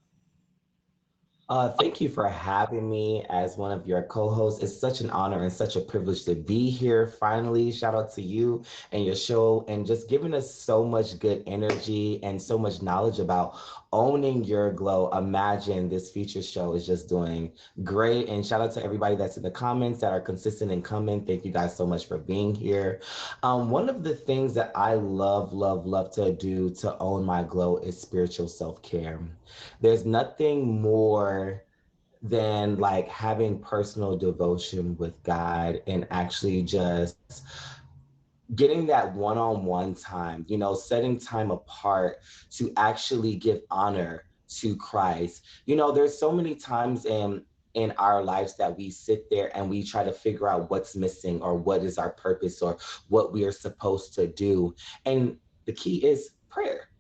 Thank you for having me as one of your co-hosts. It's such an honor and such a privilege to be here. Finally, shout out to you and your show and just giving us so much good energy and so much knowledge about owning your glow. Imagine this feature show is just doing great. And shout out to everybody that's in the comments that are consistent and coming. Thank you guys so much for being here. One of the things that I love to do to own my glow is spiritual self-care. There's nothing more than like having personal devotion with God and actually just getting that one-on-one time, you know, setting time apart to actually give honor to Christ. You know, there's so many times in our lives that we sit there and we try to figure out what's missing or what is our purpose or what we are supposed to do. And the key is prayer.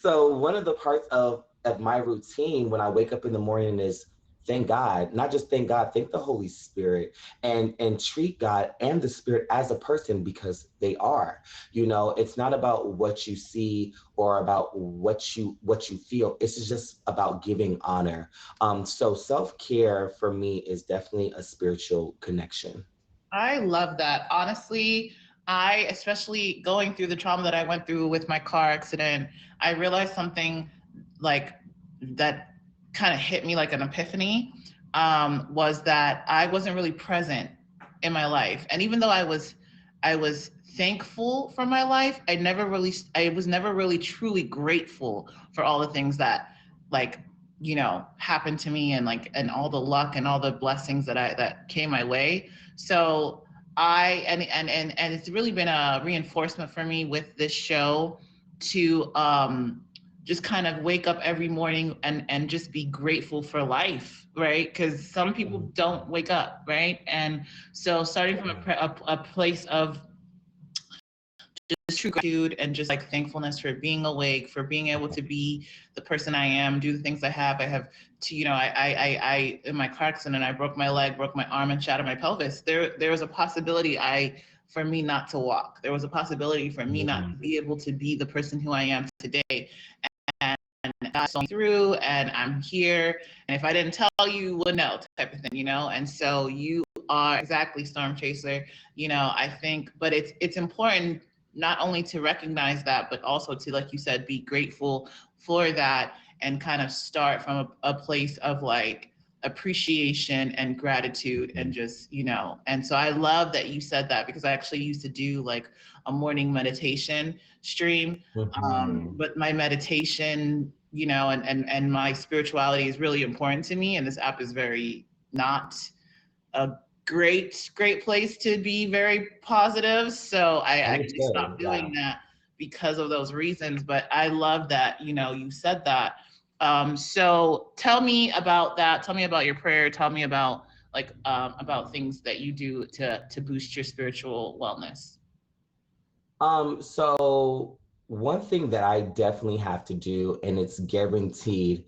So one of the parts of my routine when I wake up in the morning is thank God, not just thank God, thank the Holy Spirit and treat God and the Spirit as a person because they are. You know, it's not about what you see or about what you feel. It's just about giving honor. So self-care for me is definitely a spiritual connection. I love that. Honestly, I, especially going through the trauma that I went through with my car accident, I realized something like that kind of hit me like an epiphany, was that I wasn't really present in my life. And even though I was thankful for my life, I was never really truly grateful for all the things that like, you know, happened to me and like, and all the luck and all the blessings that came my way. So and it's really been a reinforcement for me with this show to just kind of wake up every morning and just be grateful for life, right? Because some people don't wake up, right? And so starting from a place of just true gratitude and just like thankfulness for being awake, for being able to be the person I am, do the things I have to, you know, I in my car accident, I broke my leg, broke my arm, and shattered my pelvis. There was a possibility for me not to walk. There was a possibility for me not to be able to be the person who I am today. And I saw me through, and I'm here. And if I didn't tell you, you would know, type of thing, you know? And so you are exactly, Storm Chaser, you know, I think, but it's important not only to recognize that, but also to, like you said, be grateful for that and kind of start from a place of like appreciation and gratitude and just, you know, and so I love that you said that, because I actually used to do like a morning meditation stream. But my meditation, you know, and my spirituality is really important to me. And this app is very not a great place to be very positive. So I actually stopped doing that because of those reasons. But I love that, you know, you said that. So tell me about that. Tell me about your prayer. Tell me about like about things that you do to boost your spiritual wellness. So one thing that I definitely have to do, and it's guaranteed,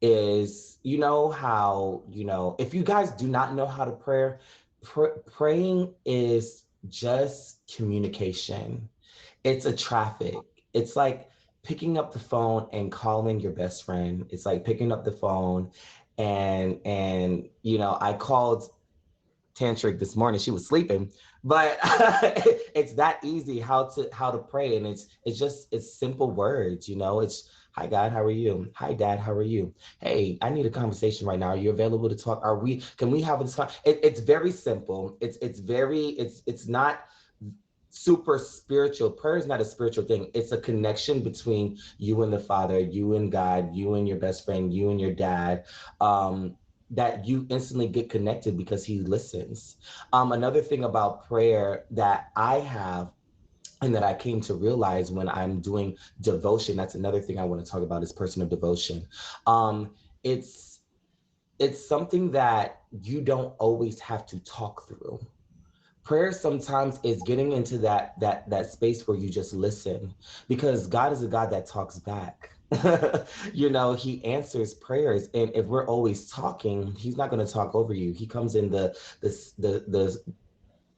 is, you know how, you know, if you guys do not know how to pray, praying is just communication. It's a traffic. It's like picking up the phone and calling your best friend. It's like picking up the phone and you know, I called Tantric this morning. She was sleeping, but it's that easy how to pray, and it's simple words, you know. It's, hi God, how are you? Hi Dad, how are you? Hey, I need a conversation right now. Are you available to talk? Can we have a discussion? It's very simple. It's not super spiritual. Prayer is not a spiritual thing. It's a connection between you and the Father, you and God, you and your best friend, you and your dad. That you instantly get connected because he listens. Another thing about prayer that I have and that I came to realize when I'm doing devotion, that's another thing I want to talk about, is personal devotion. It's something that you don't always have to talk through. Prayer sometimes is getting into that space where you just listen, because God is a God that talks back. You know, he answers prayers, and if we're always talking, he's not going to talk over you. He comes in the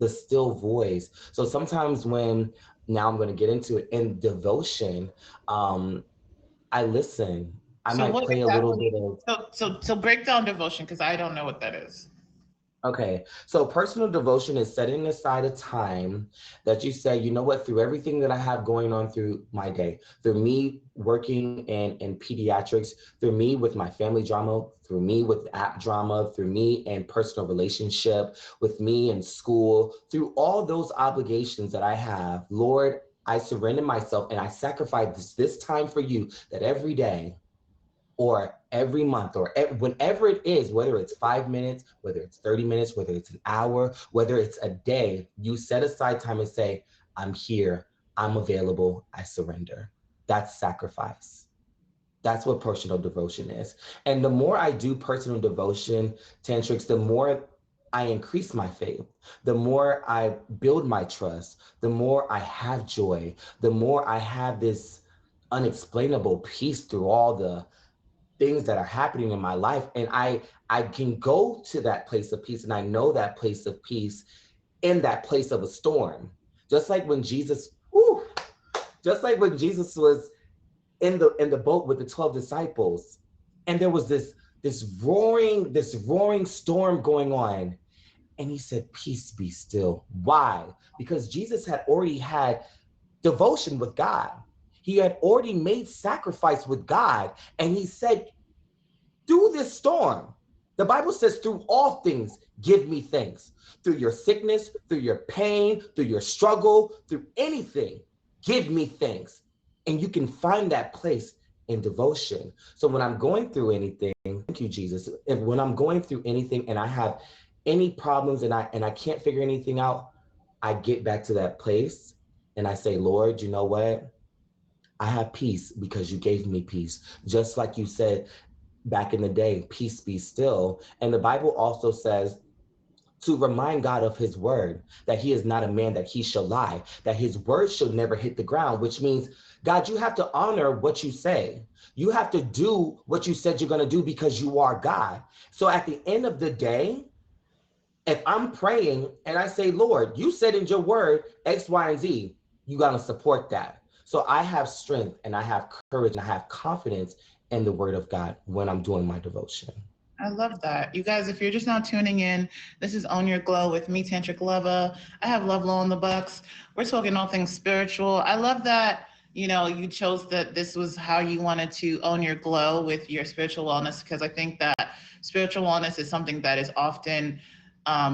still voice. So sometimes now I'm going to get into it, in devotion, I listen. I might play a little bit of. So break down devotion, because I don't know what that is. Okay, so personal devotion is setting aside a time that you say, you know what, through everything that I have going on through my day, through me working in pediatrics, through me with my family drama, through me with app drama, through me and personal relationship, with me in school, through all those obligations that I have, Lord, I surrender myself and I sacrifice this time for you, that every day or every month or whenever it is, whether it's 5 minutes, whether it's 30 minutes, whether it's an hour, whether it's a day, you set aside time and say, I'm here, I'm available, I surrender. That's sacrifice. That's what personal devotion is. And the more I do personal devotion, Tantrics, the more I increase my faith, the more I build my trust, the more I have joy, the more I have this unexplainable peace through all the things that are happening in my life. And I can go to that place of peace, and I know that place of peace in that place of a storm. Just like when Jesus was in the boat with the 12 disciples, and there was this roaring storm going on, and he said, peace, be still. Why? Because Jesus had already had devotion with God. He had already made sacrifice with God, and he said, through this storm, the Bible says, through all things, give me thanks. Through your sickness, through your pain, through your struggle, through anything, give me thanks. And you can find that place in devotion. So when I'm going through anything, thank you, Jesus. And when I'm going through anything and I have any problems and I can't figure anything out, I get back to that place and I say, Lord, you know what? I have peace because you gave me peace. Just like you said back in the day, peace be still. And the Bible also says to remind God of his word, that he is not a man that he shall lie, that his word should never hit the ground, which means, God, you have to honor what you say. You have to do what you said you're going to do because you are God. So at the end of the day, if I'm praying and I say, Lord, you said in your word, X, Y, and Z, you got to support that. So I have strength and I have courage and I have confidence in the word of God when I'm doing my devotion. I love that. You guys, if you're just now tuning in, this is Own Your Glow with me, Tantric Lover. I have Love Low in the Bucks. We're talking all things spiritual. I love that, you chose that this was how you wanted to own your glow with your spiritual wellness, because I think that spiritual wellness is something that is often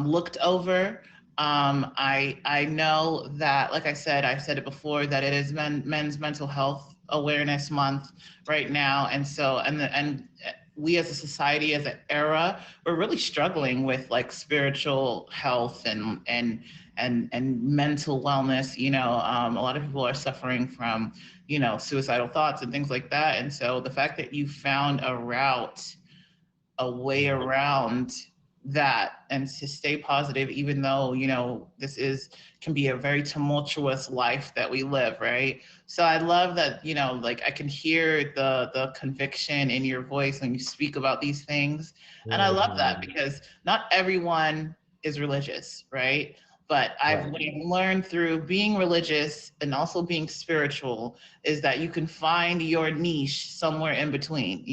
looked over. I know that, like I said, I've said it before, that it is Men's Mental Health Awareness Month right now. And so, and we as a society, as an era, we're really struggling with like spiritual health and mental wellness. A lot of people are suffering from, suicidal thoughts and things like that. And so the fact that you found a way around that and to stay positive, even though, this can be a very tumultuous life that we live, right? So I love that, like I can hear the conviction in your voice when you speak about these things. And I love that because not everyone is religious, right? But what I've learned through being religious and also being spiritual is that you can find your niche somewhere in between,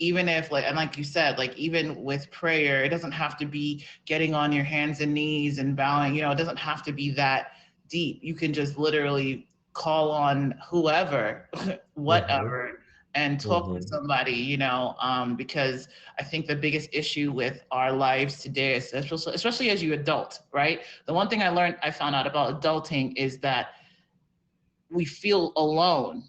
even if like you said, like even with prayer, it doesn't have to be getting on your hands and knees and bowing, it doesn't have to be that deep. You can just literally call on whoever, whatever, and talk to somebody, because I think the biggest issue with our lives today, especially as you adult, right? The one thing I found out about adulting is that we feel alone.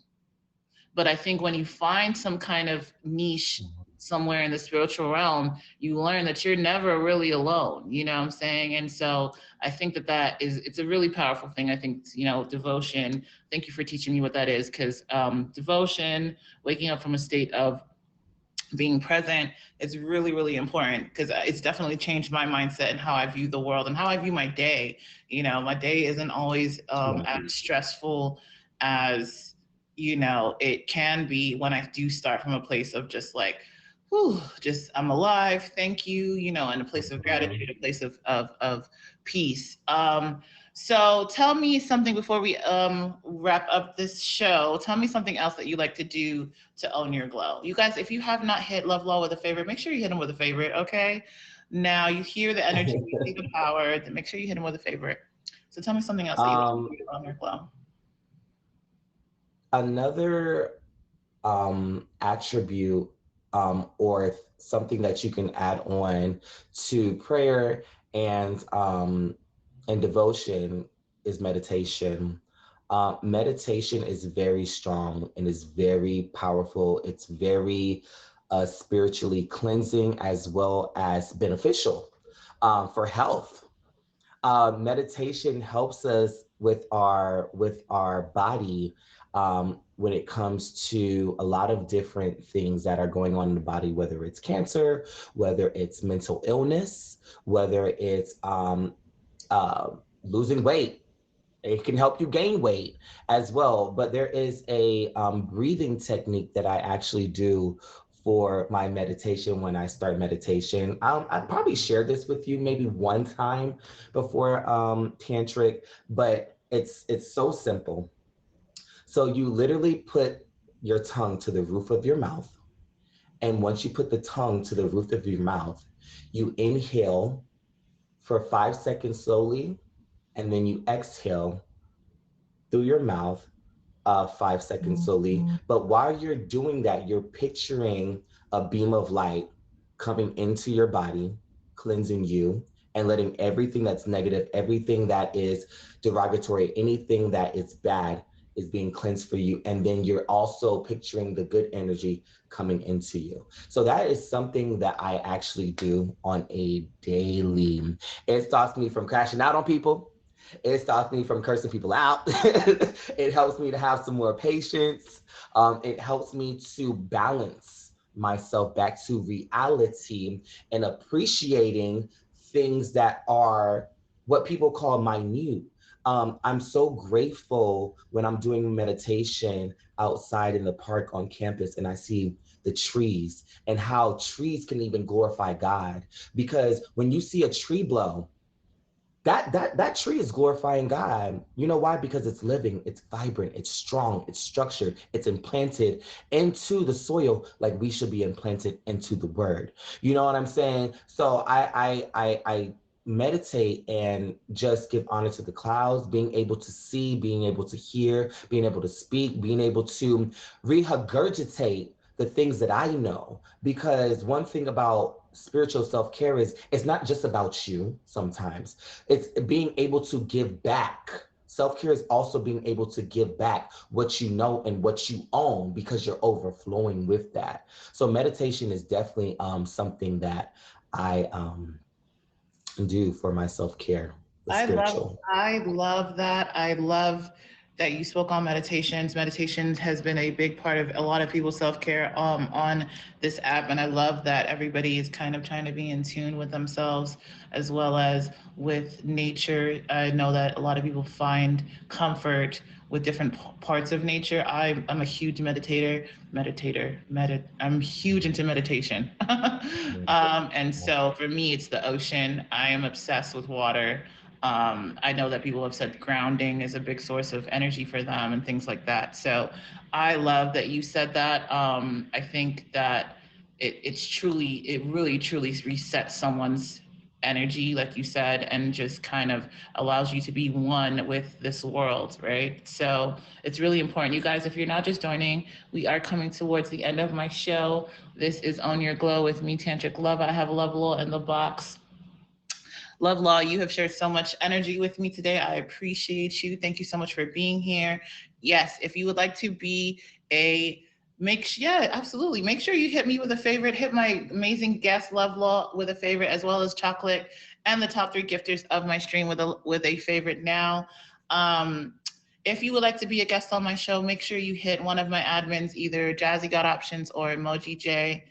But I think when you find some kind of niche somewhere in the spiritual realm, you learn that you're never really alone, you know what I'm saying? And so I think it's a really powerful thing. I think, devotion, thank you for teaching me what that is, because devotion, waking up from a state of being present, is really, really important, because it's definitely changed my mindset and how I view the world and how I view my day. My day isn't always as stressful as, it can be when I do start from a place of just like, whew, just I'm alive, thank you, in a place of gratitude, a place of peace. So tell me something before we wrap up this show. Tell me something else that you like to do to own your glow. You guys, if you have not hit Love Low with a favorite, make sure you hit him with a favorite, okay? Now you hear the energy, you see the power, then make sure you hit him with a favorite. So tell me something else that you like to do to own your glow. Another attribute or something that you can add on to prayer and devotion is meditation. Meditation is very strong and is very powerful. It's very spiritually cleansing as well as beneficial for health. Meditation helps us with our body when it comes to a lot of different things that are going on in the body, whether it's cancer, whether it's mental illness, whether it's losing weight. It can help you gain weight as well. But there is a breathing technique that I actually do for my meditation when I start meditation. I probably shared this with you maybe one time before, Tantric, but it's so simple. So you literally put your tongue to the roof of your mouth. And once you put the tongue to the roof of your mouth, you inhale for 5 seconds slowly, and then you exhale through your mouth 5 seconds slowly. But while you're doing that, you're picturing a beam of light coming into your body, cleansing you, and letting everything that's negative, everything that is derogatory, anything that is bad is being cleansed for you. And then you're also picturing the good energy coming into you. So that is something that I actually do on a daily. It stops me from crashing out on people. It stops me from cursing people out. It helps me to have some more patience. It helps me to balance myself back to reality and appreciating things that are what people call minute. I'm so grateful when I'm doing meditation outside in the park on campus and I see the trees and how trees can even glorify God. Because when you see a tree blow, that tree is glorifying God. You know why? Because it's living, it's vibrant, it's strong, it's structured, it's implanted into the soil like we should be implanted into the word. You know what I'm saying? So I meditate and just give honor to the clouds, being able to see, being able to hear, being able to speak, being able to regurgitate the things that I know. Because one thing about spiritual self-care is it's not just about you sometimes. It's being able to give back. Self-care is also being able to give back what you know and what you own because you're overflowing with that. So meditation is definitely something that I do for my self-care, the spiritual. I love that. I love that you spoke on meditations. Meditations has been a big part of a lot of people's self-care on this app. And I love that everybody is kind of trying to be in tune with themselves as well as with nature. I know that a lot of people find comfort with different parts of nature. I'm a huge I'm huge into meditation. And so for me, it's the ocean. I am obsessed with water. I know that people have said grounding is a big source of energy for them and things like that. So I love that you said that. I think that it really truly resets someone's energy, like you said, and just kind of allows you to be one with this world, right? So it's really important. You guys, if you're not just joining, we are coming towards the end of my show. This is Own Your Glow with me, Tantric Love. I have Love Law in the box. Love Law, you have shared so much energy with me today. I appreciate you. Thank you so much for being here. Yes, if you would like to be yeah, absolutely. Make sure you hit me with a favorite. Hit my amazing guest, Love Law, with a favorite, as well as Chocolate and the top 3 gifters of my stream with a favorite now. If you would like to be a guest on my show, make sure you hit one of my admins, either Jazzy Got Options or Emoji J.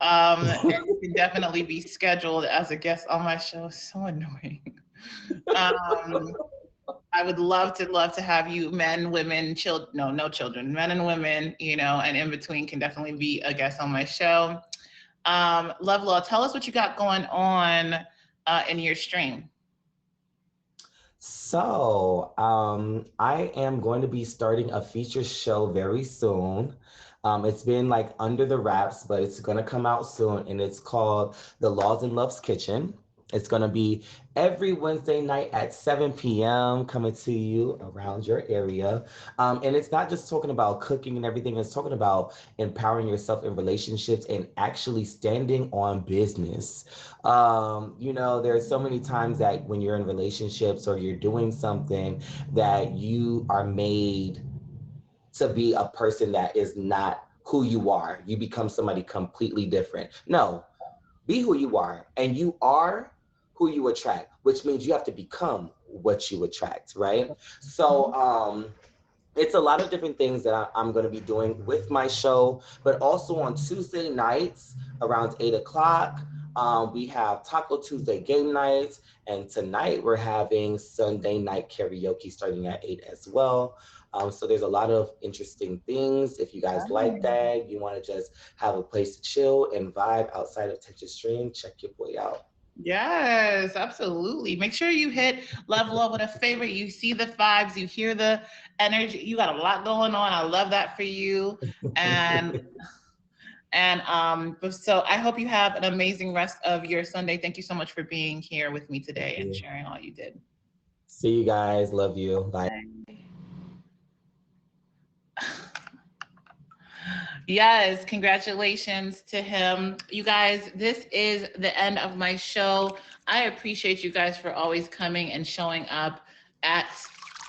And you can definitely be scheduled as a guest on my show. So annoying. I would love to have you, men, women, children, no children, men and women, and in between can definitely be a guest on my show. Love Law, tell us what you got going on in your stream. So I am going to be starting a feature show very soon. It's been like under the wraps, but it's going to come out soon, and it's called The Laws in Love's Kitchen. It's going to be every Wednesday night at 7 p.m. coming to you around your area. And it's not just talking about cooking and everything. It's talking about empowering yourself in relationships and actually standing on business. There's so many times that when you're in relationships or you're doing something that you are made to be a person that is not who you are. You become somebody completely different. No, be who you are, and you are who you attract, which means you have to become what you attract, right? So it's a lot of different things that I'm going to be doing with my show, but also on Tuesday nights around 8 o'clock, we have Taco Tuesday game nights, and tonight we're having Sunday night karaoke starting at 8 as well. So there's a lot of interesting things. If you guys like that, you want to just have a place to chill and vibe outside of Texas Stream, check your boy out. Yes, absolutely. Make sure you hit Love Law with a favorite. You see the vibes, you hear the energy. You got a lot going on. I love that for you. And so I hope you have an amazing rest of your Sunday. Thank you so much for being here with me today and sharing all you did. See you guys. Love you. Bye. Yes, congratulations to him. You guys, this is the end of my show. I appreciate you guys for always coming and showing up at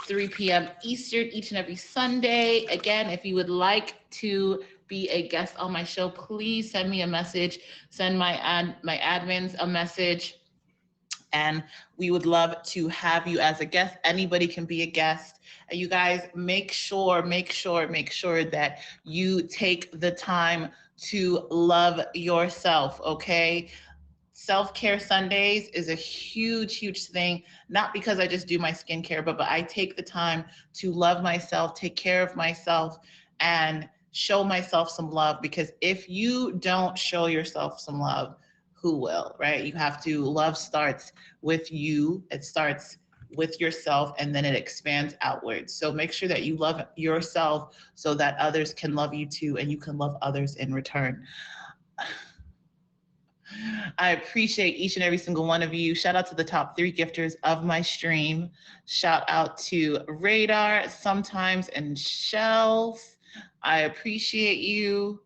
3 p.m. Eastern each and every Sunday. Again, if you would like to be a guest on my show, please send me a message. Send my admins a message. And we would love to have you as a guest. Anybody can be a guest. And you guys make sure that you take the time to love yourself, okay? Self-care Sundays is a huge thing, not because I just do my skincare, but I take the time to love myself, take care of myself, and show myself some love. Because if you don't show yourself some love, who will, right? You have to, love starts with you. It starts with yourself, and then it expands outwards. So make sure that you love yourself so that others can love you too, and you can love others in return. I appreciate each and every single one of you. Shout out to the top 3 gifters of my stream. Shout out to Radar, Sometimes, and Shells. I appreciate you.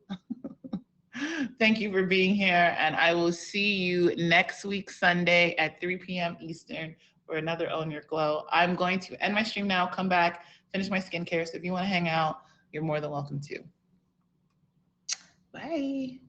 Thank you for being here, and I will see you next week, Sunday at 3 p.m. Eastern for another Own Your Glow. I'm going to end my stream now, come back, finish my skincare. So if you want to hang out, you're more than welcome to. Bye.